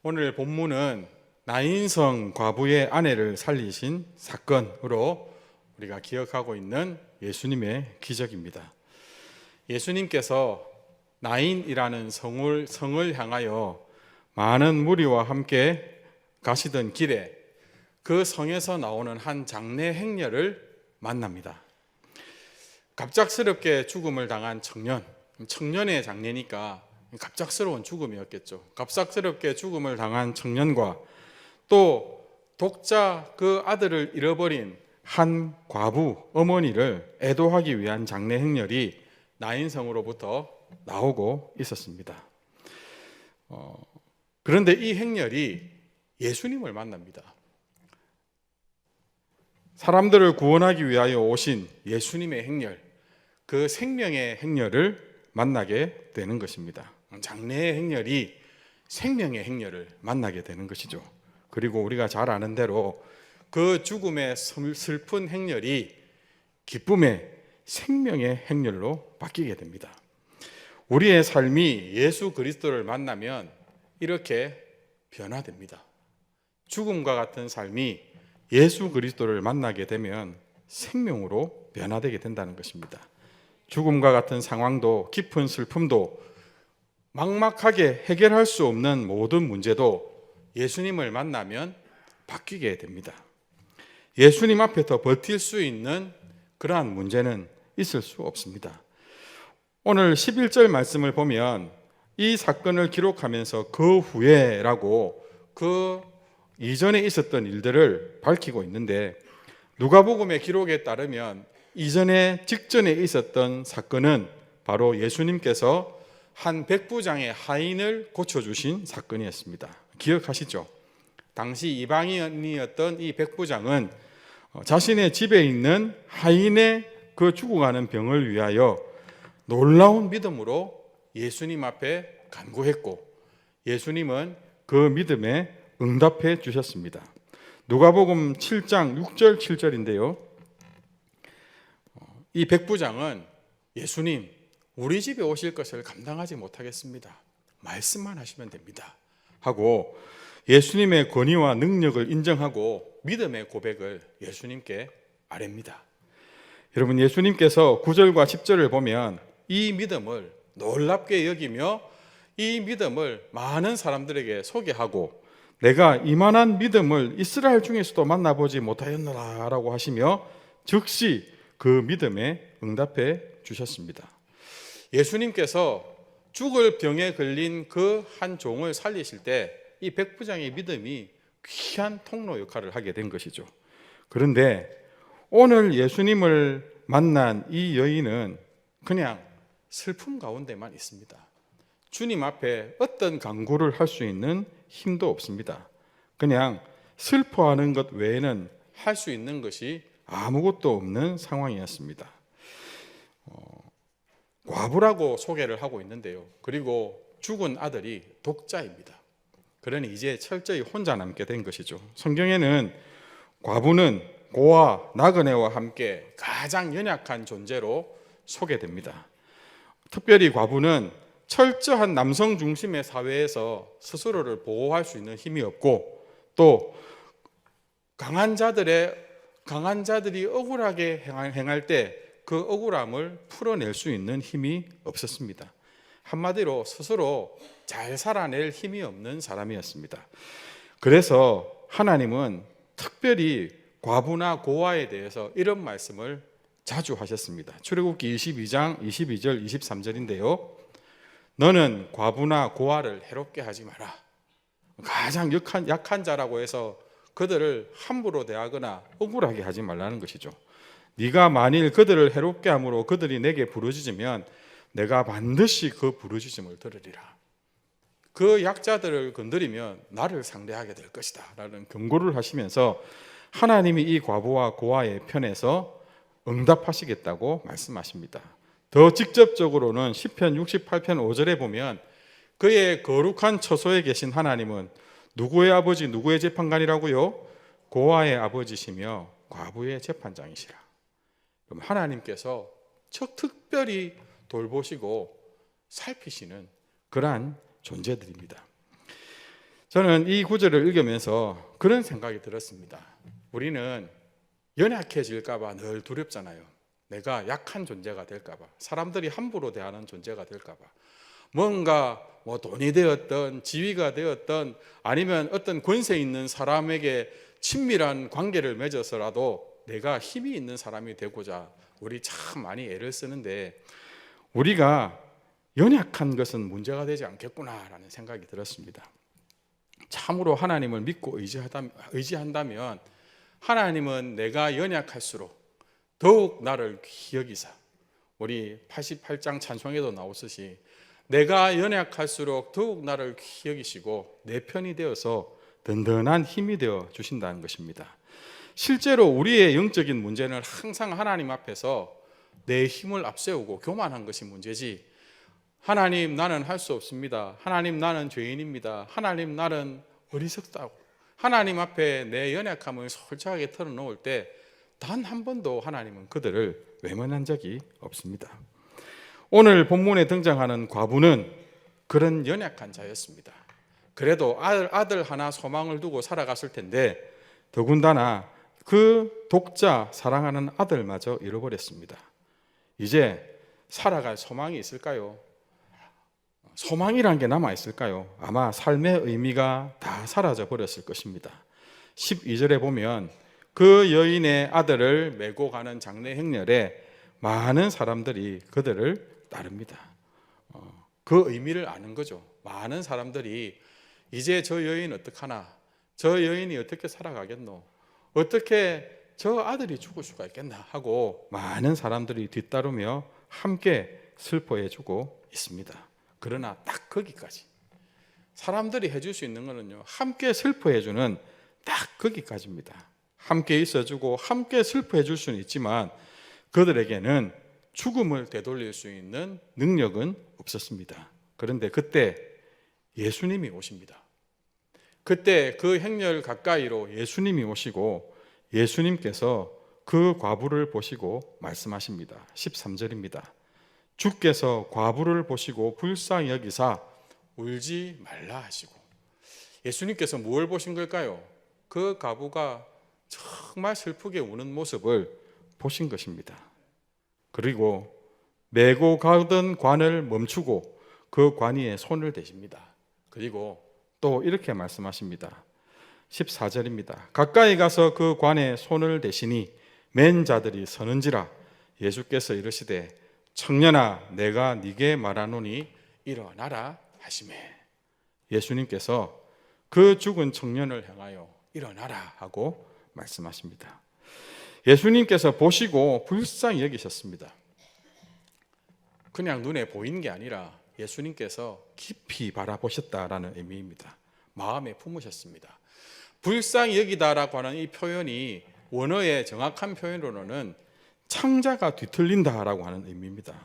오늘 본문은 나인성 과부의 아내를 살리신 사건으로 우리가 기억하고 있는 예수님의 기적입니다. 예수님께서 나인이라는 성을 향하여 많은 무리와 함께 가시던 길에 그 성에서 나오는 한 장례 행렬을 만납니다. 갑작스럽게 죽음을 당한 청년의 장례니까 갑작스러운 죽음이었겠죠. 갑작스럽게 죽음을 당한 청년과 또 독자 그 아들을 잃어버린 한 과부 어머니를 애도하기 위한 장례 행렬이 나인성으로부터 나오고 있었습니다. 그런데 이 행렬이 예수님을 만납니다. 사람들을 구원하기 위하여 오신 예수님의 행렬, 그 생명의 행렬을 만나게 되는 것입니다. 장래의 행렬이 생명의 행렬을 만나게 되는 것이죠. 그리고 우리가 잘 아는 대로 그 죽음의 슬픈 행렬이 기쁨의 생명의 행렬로 바뀌게 됩니다. 우리의 삶이 예수 그리스도를 만나면 이렇게 변화됩니다. 죽음과 같은 삶이 예수 그리스도를 만나게 되면 생명으로 변화되게 된다는 것입니다. 죽음과 같은 상황도 깊은 슬픔도 막막하게 해결할 수 없는 모든 문제도 예수님을 만나면 바뀌게 됩니다. 예수님 앞에 더 버틸 수 있는 그러한 문제는 있을 수 없습니다. 오늘 11절 말씀을 보면 이 사건을 기록하면서 그 후에라고 그 이전에 있었던 일들을 밝히고 있는데, 누가복음의 기록에 따르면 직전에 있었던 사건은 바로 예수님께서 한 백부장의 하인을 고쳐주신 사건이었습니다. 기억하시죠? 당시 이방인이었던 이 백부장은 자신의 집에 있는 하인의 그 죽어가는 병을 위하여 놀라운 믿음으로 예수님 앞에 간구했고, 예수님은 그 믿음에 응답해 주셨습니다. 누가복음 7장 6절 7절인데요. 이 백부장은 예수님, 우리 집에 오실 것을 감당하지 못하겠습니다. 말씀만 하시면 됩니다. 하고 예수님의 권위와 능력을 인정하고 믿음의 고백을 예수님께 아뢰입니다. 여러분, 예수님께서 9절과 10절을 보면 이 믿음을 놀랍게 여기며 이 믿음을 많은 사람들에게 소개하고, 내가 이만한 믿음을 이스라엘 중에서도 만나보지 못하였노라 라고 하시며 즉시 그 믿음에 응답해 주셨습니다. 예수님께서 죽을 병에 걸린 그 한 종을 살리실 때 이 백부장의 믿음이 귀한 통로 역할을 하게 된 것이죠. 그런데 오늘 예수님을 만난 이 여인은 그냥 슬픔 가운데만 있습니다. 주님 앞에 어떤 간구를 할 수 있는 힘도 없습니다. 그냥 슬퍼하는 것 외에는 할 수 있는 것이 아무것도 없는 상황이었습니다. 과부라고 소개를 하고 있는데요. 그리고 죽은 아들이 독자입니다. 그러니 이제 철저히 혼자 남게 된 것이죠. 성경에는 과부는 고아, 나그네와 함께 가장 연약한 존재로 소개됩니다. 특별히 과부는 철저한 남성 중심의 사회에서 스스로를 보호할 수 있는 힘이 없고, 또 강한 자들이 억울하게 행할 때 그 억울함을 풀어낼 수 있는 힘이 없었습니다. 한마디로 스스로 잘 살아낼 힘이 없는 사람이었습니다. 그래서 하나님은 특별히 과부나 고아에 대해서 이런 말씀을 자주 하셨습니다. 출애굽기 22장 22절 23절인데요. 너는 과부나 고아를 해롭게 하지 마라. 가장 약한 자라고 해서 그들을 함부로 대하거나 억울하게 하지 말라는 것이죠. 네가 만일 그들을 해롭게 함으로 그들이 내게 부르짖으면 내가 반드시 그 부르짖음을 들으리라. 그 약자들을 건드리면 나를 상대하게 될 것이다 라는 경고를 하시면서 하나님이 이 과부와 고아의 편에서 응답하시겠다고 말씀하십니다. 더 직접적으로는 시편 68편 5절에 보면 그의 거룩한 처소에 계신 하나님은 누구의 아버지 누구의 재판관이라고요? 고아의 아버지시며 과부의 재판장이시라. 그럼 하나님께서 특별히 돌보시고 살피시는 그러한 존재들입니다. 저는 이 구절을 읽으면서 그런 생각이 들었습니다. 우리는 연약해질까 봐 늘 두렵잖아요. 내가 약한 존재가 될까 봐, 사람들이 함부로 대하는 존재가 될까 봐, 뭔가 돈이 되었던 지위가 되었던 아니면 어떤 권세 있는 사람에게 친밀한 관계를 맺어서라도 내가 힘이 있는 사람이 되고자 우리 참 많이 애를 쓰는데, 우리가 연약한 것은 문제가 되지 않겠구나라는 생각이 들었습니다. 참으로 하나님을 믿고 의지한다면 하나님은 내가 연약할수록 더욱 나를 귀히 여기사, 우리 88장 찬송에도 나오듯이 내가 연약할수록 더욱 나를 귀히 여기시고 내 편이 되어서 든든한 힘이 되어 주신다는 것입니다. 실제로 우리의 영적인 문제는 항상 하나님 앞에서 내 힘을 앞세우고 교만한 것이 문제지, 하나님 나는 할 수 없습니다, 하나님 나는 죄인입니다, 하나님 나는 어리석다고 하나님 앞에 내 연약함을 솔직하게 털어놓을 때 단 한 번도 하나님은 그들을 외면한 적이 없습니다. 오늘 본문에 등장하는 과부는 그런 연약한 자였습니다. 그래도 아들 하나 소망을 두고 살아갔을 텐데 더군다나 그 독자 사랑하는 아들마저 잃어버렸습니다. 이제 살아갈 소망이 있을까요? 소망이란 게 남아있을까요? 아마 삶의 의미가 다 사라져 버렸을 것입니다. 12절에 보면 그 여인의 아들을 메고 가는 장례 행렬에 많은 사람들이 그들을 따릅니다. 그 의미를 아는 거죠. 많은 사람들이 이제 저 여인 어떡하나, 저 여인이 어떻게 살아가겠노, 어떻게 저 아들이 죽을 수가 있겠나 하고 많은 사람들이 뒤따르며 함께 슬퍼해주고 있습니다. 그러나 딱 거기까지, 사람들이 해줄 수 있는 거는요, 함께 슬퍼해주는 딱 거기까지입니다. 함께 있어주고 함께 슬퍼해줄 수는 있지만 그들에게는 죽음을 되돌릴 수 있는 능력은 없었습니다. 그런데 그때 예수님이 오십니다. 그때 그 행렬 가까이로 예수님이 오시고 예수님께서 그 과부를 보시고 말씀하십니다. 13절입니다. 주께서 과부를 보시고 불쌍히 여기사 울지 말라 하시고, 예수님께서 뭘 보신 걸까요? 그 과부가 정말 슬프게 우는 모습을 보신 것입니다. 그리고 메고 가던 관을 멈추고 그 관이에 손을 대십니다. 그리고 또 이렇게 말씀하십니다. 14절입니다. 가까이 가서 그 관에 손을 대시니 맨 자들이 서는지라 예수께서 이르시되 청년아 내가 네게 말하노니 일어나라 하시매, 예수님께서 그 죽은 청년을 향하여 일어나라 하고 말씀하십니다. 예수님께서 보시고 불쌍히 여기셨습니다. 그냥 눈에 보이는 게 아니라 예수님께서 깊이 바라보셨다라는 의미입니다. 마음에 품으셨습니다. 불쌍히 여기다라고 하는 이 표현이 원어의 정확한 표현으로는 창자가 뒤틀린다라고 하는 의미입니다.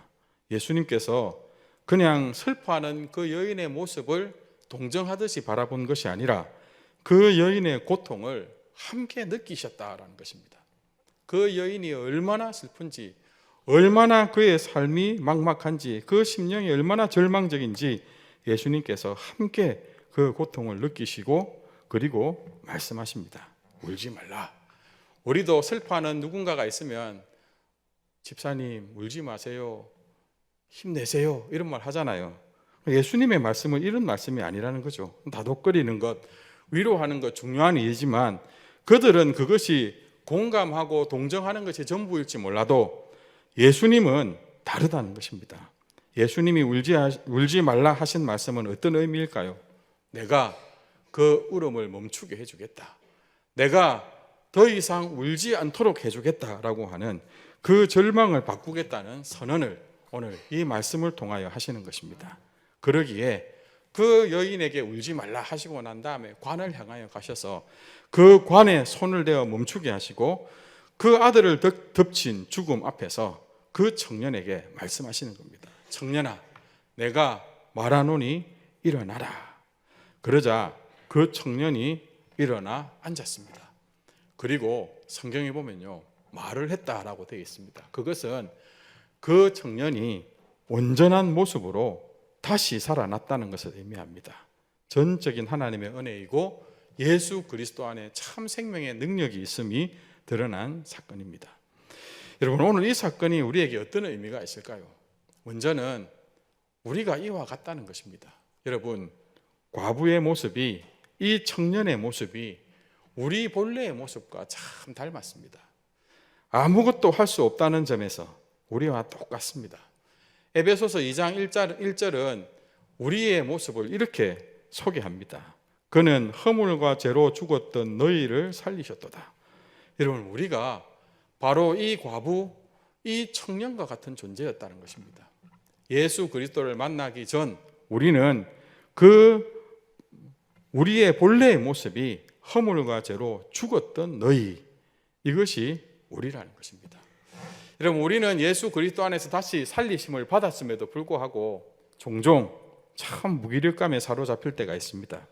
예수님께서 그냥 슬퍼하는 그 여인의 모습을 동정하듯이 바라본 것이 아니라 그 여인의 고통을 함께 느끼셨다라는 것입니다. 그 여인이 얼마나 슬픈지, 얼마나 그의 삶이 막막한지, 그 심령이 얼마나 절망적인지 예수님께서 함께 그 고통을 느끼시고 그리고 말씀하십니다. 울지 말라. 우리도 슬퍼하는 누군가가 있으면 집사님 울지 마세요, 힘내세요 이런 말 하잖아요. 예수님의 말씀은 이런 말씀이 아니라는 거죠. 다독거리는 것, 위로하는 것 중요한 일이지만 그들은 그것이 공감하고 동정하는 것이 전부일지 몰라도 예수님은 다르다는 것입니다. 예수님이 울지 말라 하신 말씀은 어떤 의미일까요? 내가 그 울음을 멈추게 해주겠다, 내가 더 이상 울지 않도록 해주겠다라고 하는 그 절망을 바꾸겠다는 선언을 오늘 이 말씀을 통하여 하시는 것입니다. 그러기에 그 여인에게 울지 말라 하시고 난 다음에 관을 향하여 가셔서 그 관에 손을 대어 멈추게 하시고 그 아들을 덮친 죽음 앞에서 그 청년에게 말씀하시는 겁니다. 청년아 내가 말하노니 일어나라. 그러자 그 청년이 일어나 앉았습니다. 그리고 성경에 보면요 말을 했다라고 되어 있습니다. 그것은 그 청년이 온전한 모습으로 다시 살아났다는 것을 의미합니다. 전적인 하나님의 은혜이고 예수 그리스도 안에 참 생명의 능력이 있음이 드러난 사건입니다. 여러분, 오늘 이 사건이 우리에게 어떤 의미가 있을까요? 먼저는 우리가 이와 같다는 것입니다. 여러분, 과부의 모습이, 이 청년의 모습이 우리 본래의 모습과 참 닮았습니다. 아무것도 할 수 없다는 점에서 우리와 똑같습니다. 에베소서 2장 1절은 우리의 모습을 이렇게 소개합니다. 그는 허물과 죄로 죽었던 너희를 살리셨도다. 여러분, 우리가 바로 이 과부, 이 청년과 같은 존재였다는 것입니다. 예수 그리스도를 만나기 전 우리는 우리의 본래의 모습이 허물과 죄로 죽었던 너희, 이것이 우리라는 것입니다. 여러분, 우리는 예수 그리스도 안에서 다시 살리심을 받았음에도 불구하고 종종 참 무기력감에 사로잡힐 때가 있습니다.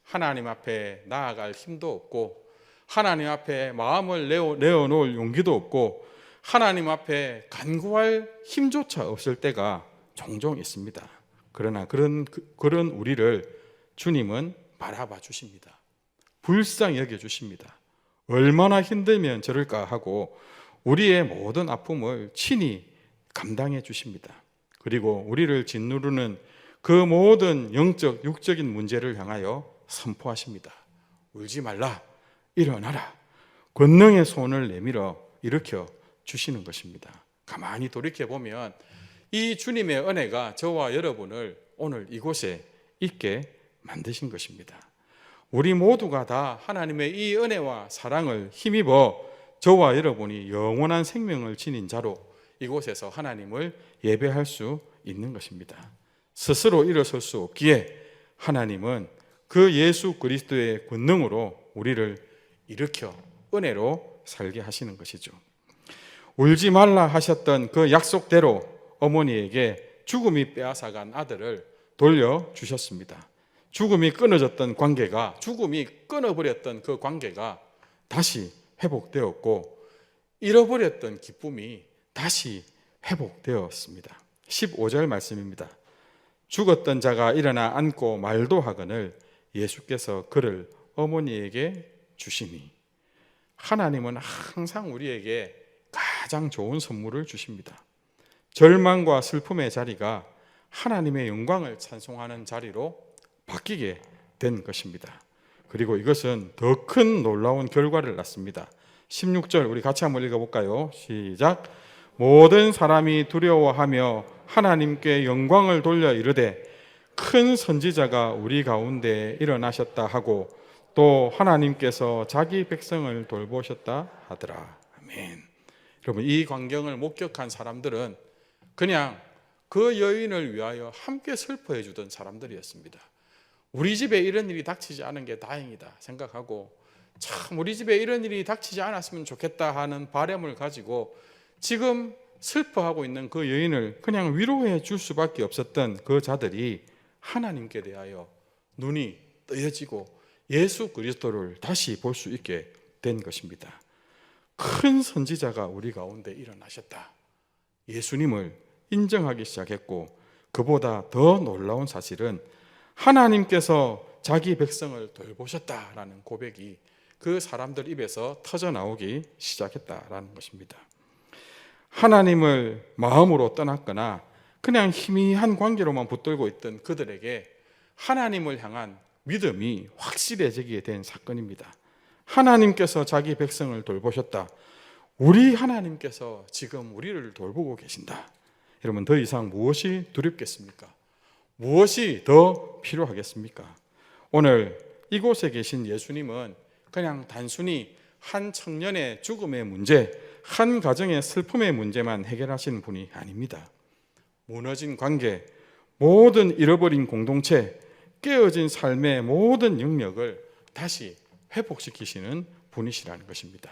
하나님 앞에 나아갈 힘도 없고, 하나님 앞에 마음을 내어놓을 용기도 없고, 하나님 앞에 간구할 힘조차 없을 때가 종종 있습니다. 그러나 그런 우리를 주님은 바라봐 주십니다. 불쌍히 여겨 주십니다. 얼마나 힘들면 저럴까 하고 우리의 모든 아픔을 친히 감당해 주십니다. 그리고 우리를 짓누르는 그 모든 영적, 육적인 문제를 향하여 선포하십니다. 울지 말라, 일어나라. 권능의 손을 내밀어 일으켜 주시는 것입니다. 가만히 돌이켜보면 이 주님의 은혜가 저와 여러분을 오늘 이곳에 있게 만드신 것입니다. 우리 모두가 다 하나님의 이 은혜와 사랑을 힘입어 저와 여러분이 영원한 생명을 지닌 자로 이곳에서 하나님을 예배할 수 있는 것입니다. 스스로 일어설 수 없기에 하나님은 그 예수 그리스도의 권능으로 우리를 일으켜 은혜로 살게 하시는 것이죠. 울지 말라 하셨던 그 약속대로 어머니에게 죽음이 빼앗아간 아들을 돌려주셨습니다. 죽음이 끊어버렸던 그 관계가 다시 회복되었고, 잃어버렸던 기쁨이 다시 회복되었습니다. 15절 말씀입니다. 죽었던 자가 일어나 앉고 말도 하거늘 예수께서 그를 어머니에게 주시니. 하나님은 항상 우리에게 가장 좋은 선물을 주십니다. 절망과 슬픔의 자리가 하나님의 영광을 찬송하는 자리로 바뀌게 된 것입니다. 그리고 이것은 더 큰 놀라운 결과를 낳습니다. 16절 우리 같이 한번 읽어볼까요? 시작. 모든 사람이 두려워하며 하나님께 영광을 돌려 이르되 큰 선지자가 우리 가운데 일어나셨다 하고 또 하나님께서 자기 백성을 돌보셨다 하더라. 아멘. 여러분, 이 광경을 목격한 사람들은 그냥 그 여인을 위하여 함께 슬퍼해 주던 사람들이었습니다. 우리 집에 이런 일이 닥치지 않은 게 다행이다 생각하고, 참 우리 집에 이런 일이 닥치지 않았으면 좋겠다 하는 바람을 가지고 지금 슬퍼하고 있는 그 여인을 그냥 위로해 줄 수밖에 없었던 그 자들이 하나님께 대하여 눈이 뜨여지고 예수 그리스도를 다시 볼 수 있게 된 것입니다. 큰 선지자가 우리 가운데 일어나셨다. 예수님을 인정하기 시작했고, 그보다 더 놀라운 사실은 하나님께서 자기 백성을 돌보셨다라는 고백이 그 사람들 입에서 터져 나오기 시작했다라는 것입니다. 하나님을 마음으로 떠났거나 그냥 희미한 관계로만 붙들고 있던 그들에게 하나님을 향한 믿음이 확실해지게 된 사건입니다. 하나님께서 자기 백성을 돌보셨다. 우리 하나님께서 지금 우리를 돌보고 계신다. 여러분, 더 이상 무엇이 두렵겠습니까? 무엇이 더 필요하겠습니까? 오늘 이곳에 계신 예수님은 그냥 단순히 한 청년의 죽음의 문제, 한 가정의 슬픔의 문제만 해결하시는 분이 아닙니다. 무너진 관계, 모든 잃어버린 공동체, 깨어진 삶의 모든 영역을 다시 회복시키시는 분이시라는 것입니다.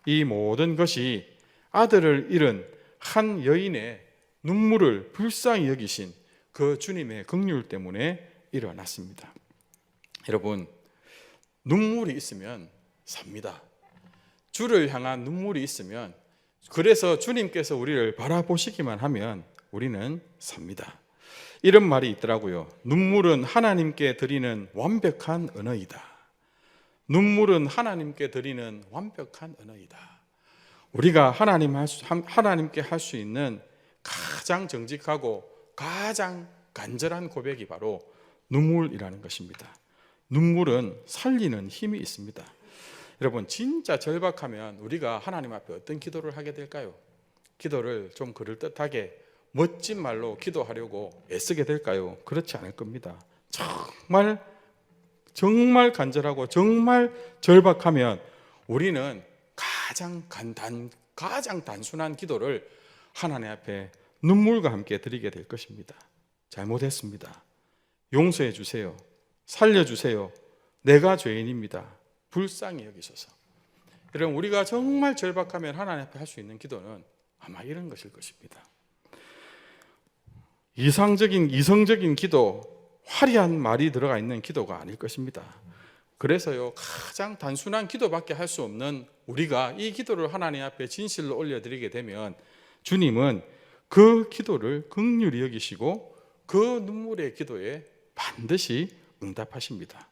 이 모든 것이 아들을 잃은 한 여인의 눈물을 불쌍히 여기신 그 주님의 긍휼 때문에 일어났습니다. 여러분, 눈물이 있으면 삽니다. 주를 향한 눈물이 있으면, 그래서 주님께서 우리를 바라보시기만 하면 우리는 삽니다. 이런 말이 있더라고요. 눈물은 하나님께 드리는 완벽한 언어이다. 눈물은 하나님께 드리는 완벽한 언어이다. 우리가 하나님께 할 수 있는 가장 정직하고 가장 간절한 고백이 바로 눈물이라는 것입니다. 눈물은 살리는 힘이 있습니다. 여러분, 진짜 절박하면 우리가 하나님 앞에 어떤 기도를 하게 될까요? 기도를 좀 그럴듯하게 멋진 말로 기도하려고 애쓰게 될까요? 그렇지 않을 겁니다. 정말 간절하고 정말 절박하면 우리는 가장 단순한 기도를 하나님 앞에 눈물과 함께 드리게 될 것입니다. 잘못했습니다. 용서해 주세요. 살려주세요. 내가 죄인입니다. 불쌍히 여기소서. 여러분, 우리가 정말 절박하면 하나님 앞에 할 수 있는 기도는 아마 이런 것일 것입니다. 이성적인 기도, 화려한 말이 들어가 있는 기도가 아닐 것입니다. 그래서요, 가장 단순한 기도밖에 할 수 없는 우리가 이 기도를 하나님 앞에 진실로 올려드리게 되면 주님은 그 기도를 긍휼히 여기시고 그 눈물의 기도에 반드시 응답하십니다.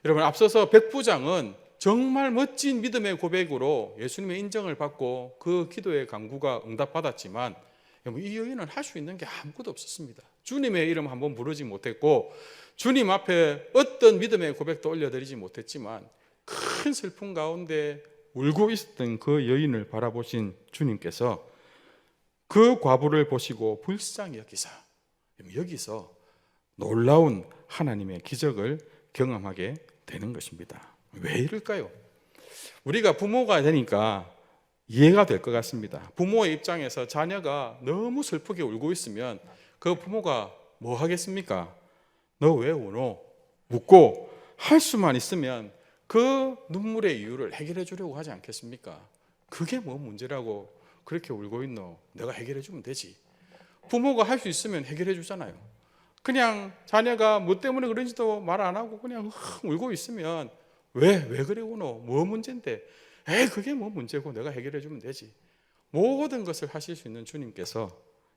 여러분, 앞서서 백부장은 정말 멋진 믿음의 고백으로 예수님의 인정을 받고 그 기도의 간구가 응답받았지만 이 여인은 할 수 있는 게 아무것도 없었습니다. 주님의 이름 한번 부르지 못했고 주님 앞에 어떤 믿음의 고백도 올려드리지 못했지만 큰 슬픔 가운데 울고 있었던 그 여인을 바라보신 주님께서 그 과부를 보시고 불쌍히 여기사 여기서 놀라운 하나님의 기적을 경험하게 되는 것입니다. 왜 이럴까요? 우리가 부모가 되니까 이해가 될 것 같습니다. 부모의 입장에서 자녀가 너무 슬프게 울고 있으면 그 부모가 뭐 하겠습니까? 너 왜 우노? 묻고 할 수만 있으면 그 눈물의 이유를 해결해 주려고 하지 않겠습니까? 그게 뭐 문제라고 그렇게 울고 있노? 내가 해결해 주면 되지. 부모가 할 수 있으면 해결해 주잖아요. 그냥 자녀가 뭐 때문에 그런지도 말 안 하고 그냥 울고 있으면 왜 그래 우노? 뭐 문제인데? 그게 뭐 문제고 내가 해결해 주면 되지. 모든 것을 하실 수 있는 주님께서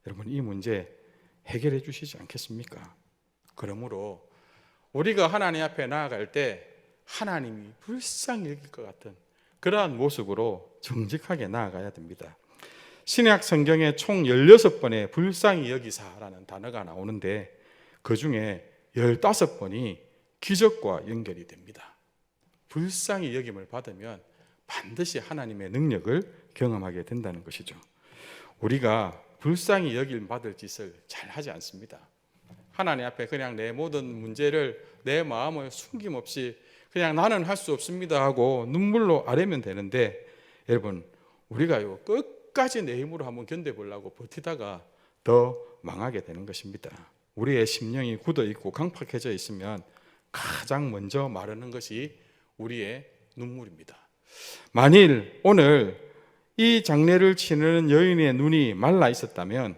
여러분 이 문제 해결해 주시지 않겠습니까? 그러므로 우리가 하나님 앞에 나아갈 때 하나님이 불쌍히 여길 것 같은 그러한 모습으로 정직하게 나아가야 됩니다. 신약 성경에 총 16번의 불쌍히 여기사라는 단어가 나오는데 그 중에 15번이 기적과 연결이 됩니다. 불쌍히 여김을 받으면 반드시 하나님의 능력을 경험하게 된다는 것이죠. 우리가 불쌍히 여김 받을 짓을 잘 하지 않습니다. 하나님 앞에 그냥 내 모든 문제를 내 마음을 숨김없이 그냥 나는 할 수 없습니다 하고 눈물로 아뢰면 되는데 여러분 우리가요 끝까지 내 힘으로 한번 견뎌보려고 버티다가 더 망하게 되는 것입니다. 우리의 심령이 굳어있고 강팍해져 있으면 가장 먼저 마르는 것이 우리의 눈물입니다. 만일 오늘 이 장례를 치르는 여인의 눈이 말라 있었다면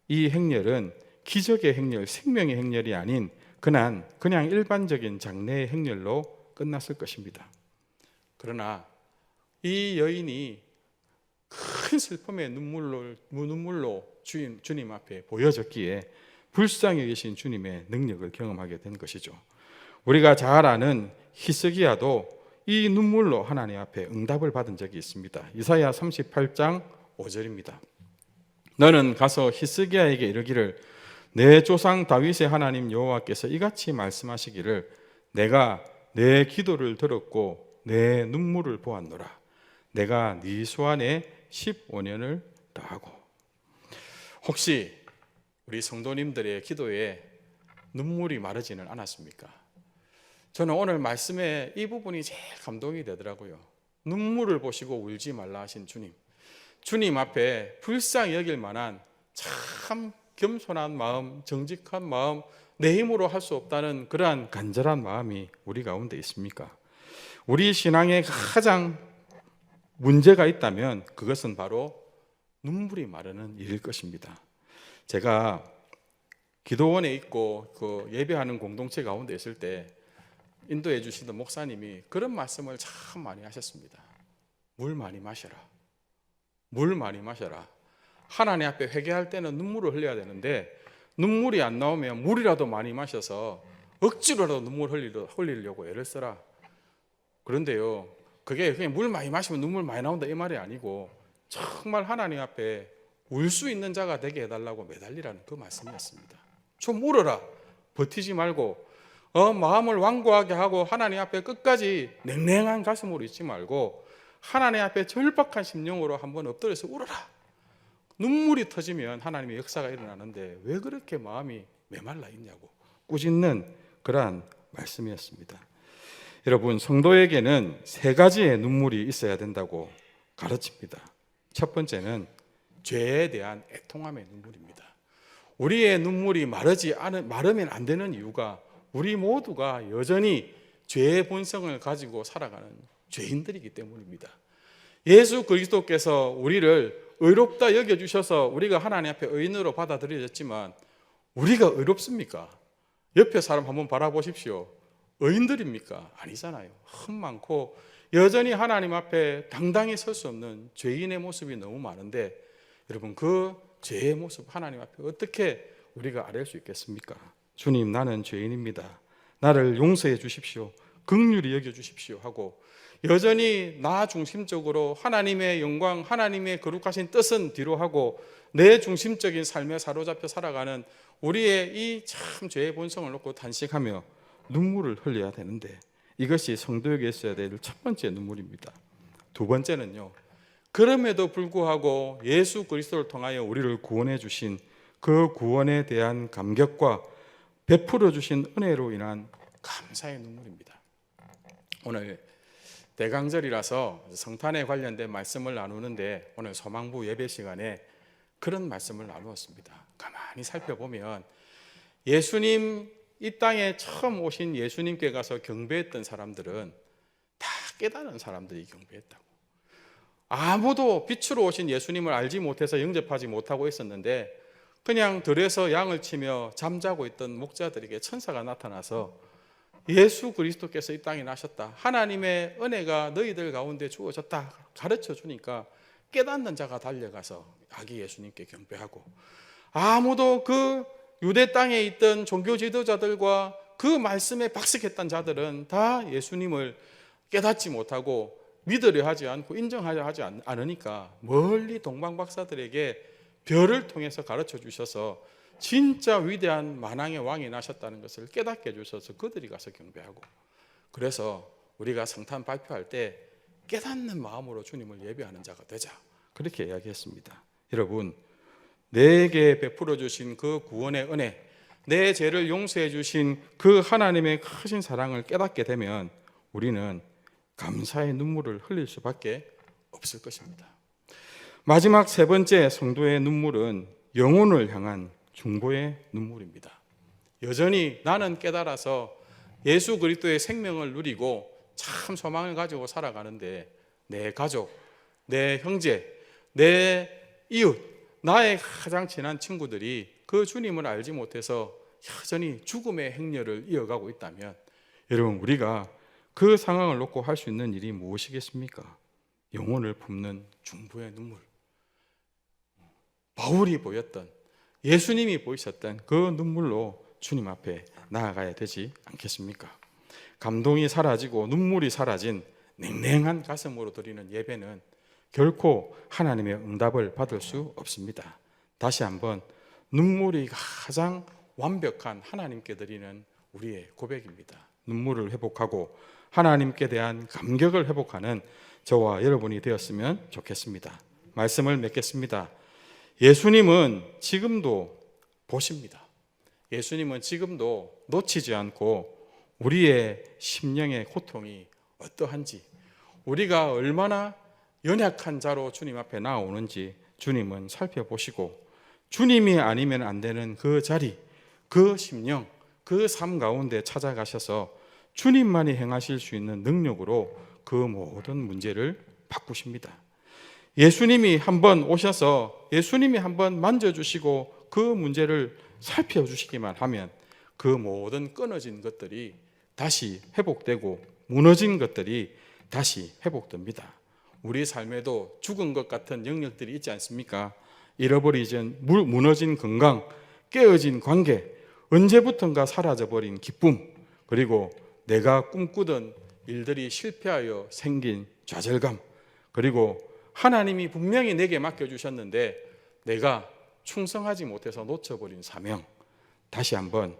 이 행렬은 기적의 행렬, 생명의 행렬이 아닌 그냥 일반적인 장례의 행렬로 끝났을 것입니다. 그러나 이 여인이 큰 슬픔의 눈물로 주님 앞에 보여졌기에 불쌍히 계신 주님의 능력을 경험하게 된 것이죠. 우리가 잘 아는 히스기야도 이 눈물로 하나님 앞에 응답을 받은 적이 있습니다. 이사야 38장 5절입니다. 너는 가서 히스기야에게 이르기를 내 조상 다윗의 하나님 여호와께서 이같이 말씀하시기를 내가 내 기도를 들었고 내 눈물을 보았노라. 내가 네 소환에 15년을 더하고. 혹시 우리 성도님들의 기도에 눈물이 마르지는 않았습니까? 저는 오늘 말씀에 이 부분이 제일 감동이 되더라고요. 눈물을 보시고 울지 말라 하신 주님 앞에 불쌍히 여길 만한 참 겸손한 마음, 정직한 마음, 내 힘으로 할 수 없다는 그러한 간절한 마음이 우리 가운데 있습니까? 우리 신앙에 가장 문제가 있다면 그것은 바로 눈물이 마르는 일일 것입니다. 제가 기도원에 있고 그 예배하는 공동체 가운데 있을 때 인도해 주시던 목사님이 그런 말씀을 참 많이 하셨습니다. 물 많이 마셔라. 물 많이 마셔라. 하나님 앞에 회개할 때는 눈물을 흘려야 되는데 눈물이 안 나오면 물이라도 많이 마셔서 억지로라도 눈물 흘리려고 애를 써라. 그런데요, 그게 그냥 물 많이 마시면 눈물 많이 나온다 이 말이 아니고 정말 하나님 앞에 울 수 있는 자가 되게 해달라고 매달리라는 그 말씀이었습니다. 좀 울어라. 버티지 말고 마음을 완고하게 하고 하나님 앞에 끝까지 냉랭한 가슴으로 있지 말고 하나님 앞에 절박한 심령으로 한번 엎드려서 울어라. 눈물이 터지면 하나님의 역사가 일어나는데 왜 그렇게 마음이 메말라 있냐고 꾸짖는 그러한 말씀이었습니다. 여러분, 성도에게는 세 가지의 눈물이 있어야 된다고 가르칩니다. 첫 번째는 죄에 대한 애통함의 눈물입니다. 우리의 눈물이 마르면 안 되는 이유가 우리 모두가 여전히 죄의 본성을 가지고 살아가는 죄인들이기 때문입니다. 예수 그리스도께서 우리를 의롭다 여겨주셔서 우리가 하나님 앞에 의인으로 받아들여졌지만 우리가 의롭습니까? 옆에 사람 한번 바라보십시오. 의인들입니까? 아니잖아요. 흠 많고 여전히 하나님 앞에 당당히 설 수 없는 죄인의 모습이 너무 많은데 여러분, 그 죄의 모습 하나님 앞에 어떻게 우리가 아뢰 수 있겠습니까? 주님, 나는 죄인입니다. 나를 용서해 주십시오. 긍휼히 여겨 주십시오 하고 여전히 나 중심적으로 하나님의 영광, 하나님의 거룩하신 뜻은 뒤로 하고 내 중심적인 삶에 사로잡혀 살아가는 우리의 이 참 죄의 본성을 놓고 단식하며 눈물을 흘려야 되는데 이것이 성도에게 있어야 될 첫 번째 눈물입니다. 두 번째는요, 그럼에도 불구하고 예수 그리스도를 통하여 우리를 구원해 주신 그 구원에 대한 감격과 베풀어 주신 은혜로 인한 감사의 눈물입니다. 오늘 대강절이라서 성탄에 관련된 말씀을 나누는데 오늘 소망부 예배 시간에 그런 말씀을 나누었습니다. 가만히 살펴보면 예수님 이 땅에 처음 오신 예수님께 가서 경배했던 사람들은 다 깨달은 사람들이 경배했다고. 아무도 빛으로 오신 예수님을 알지 못해서 영접하지 못하고 있었는데 그냥 들에서 양을 치며 잠자고 있던 목자들에게 천사가 나타나서 예수 그리스도께서 이 땅에 나셨다. 하나님의 은혜가 너희들 가운데 주어졌다. 가르쳐 주니까 깨닫는 자가 달려가서 아기 예수님께 경배하고 아무도 그 유대 땅에 있던 종교 지도자들과 그 말씀에 박식했던 자들은 다 예수님을 깨닫지 못하고 믿으려 하지 않고 인정하려 하지 않으니까 멀리 동방박사들에게 별을 통해서 가르쳐 주셔서 진짜 위대한 만왕의 왕이 나셨다는 것을 깨닫게 해주셔서 그들이 가서 경배하고 그래서 우리가 성탄 발표할 때 깨닫는 마음으로 주님을 예배하는 자가 되자 그렇게 이야기했습니다. 여러분, 내게 베풀어 주신 그 구원의 은혜, 내 죄를 용서해 주신 그 하나님의 크신 사랑을 깨닫게 되면 우리는 감사의 눈물을 흘릴 수밖에 없을 것입니다. 마지막 세 번째 성도의 눈물은 영혼을 향한 중보의 눈물입니다. 여전히 나는 깨달아서 예수 그리스도의 생명을 누리고 참 소망을 가지고 살아가는데 내 가족, 내 형제, 내 이웃, 나의 가장 친한 친구들이 그 주님을 알지 못해서 여전히 죽음의 행렬을 이어가고 있다면 여러분, 우리가 그 상황을 놓고 할 수 있는 일이 무엇이겠습니까? 영혼을 품는 중보의 눈물. 바울이 보였던, 예수님이 보이셨던 그 눈물로 주님 앞에 나아가야 되지 않겠습니까? 감동이 사라지고 눈물이 사라진 냉랭한 가슴으로 드리는 예배는 결코 하나님의 응답을 받을 수 없습니다. 다시 한번 눈물이 가장 완벽한 하나님께 드리는 우리의 고백입니다. 눈물을 회복하고 하나님께 대한 감격을 회복하는 저와 여러분이 되었으면 좋겠습니다. 말씀을 맺겠습니다. 예수님은 지금도 보십니다. 예수님은 지금도 놓치지 않고 우리의 심령의 고통이 어떠한지, 우리가 얼마나 연약한 자로 주님 앞에 나오는지 주님은 살펴보시고 주님이 아니면 안 되는 그 자리, 그 심령, 그 삶 가운데 찾아가셔서 주님만이 행하실 수 있는 능력으로 그 모든 문제를 바꾸십니다. 예수님이 한번 오셔서 예수님이 한번 만져주시고 그 문제를 살펴주시기만 하면 그 모든 끊어진 것들이 다시 회복되고 무너진 것들이 다시 회복됩니다. 우리 삶에도 죽은 것 같은 영역들이 있지 않습니까? 잃어버리진 무너진 건강, 깨어진 관계, 언제부턴가 사라져버린 기쁨, 그리고 내가 꿈꾸던 일들이 실패하여 생긴 좌절감, 그리고 하나님이 분명히 내게 맡겨주셨는데 내가 충성하지 못해서 놓쳐버린 사명, 다시 한번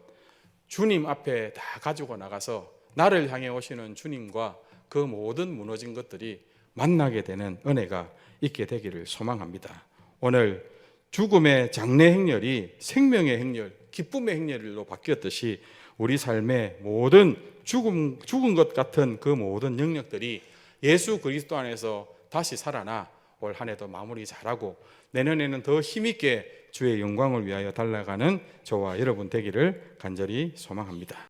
주님 앞에 다 가지고 나가서 나를 향해 오시는 주님과 그 모든 무너진 것들이 만나게 되는 은혜가 있게 되기를 소망합니다. 오늘 죽음의 장래 행렬이 생명의 행렬, 기쁨의 행렬로 바뀌었듯이 우리 삶의 모든 죽은 것 같은 그 모든 영역들이 예수 그리스도 안에서 다시 살아나 올 한 해도 마무리 잘하고 내년에는 더 힘있게 주의 영광을 위하여 달려가는 저와 여러분 되기를 간절히 소망합니다.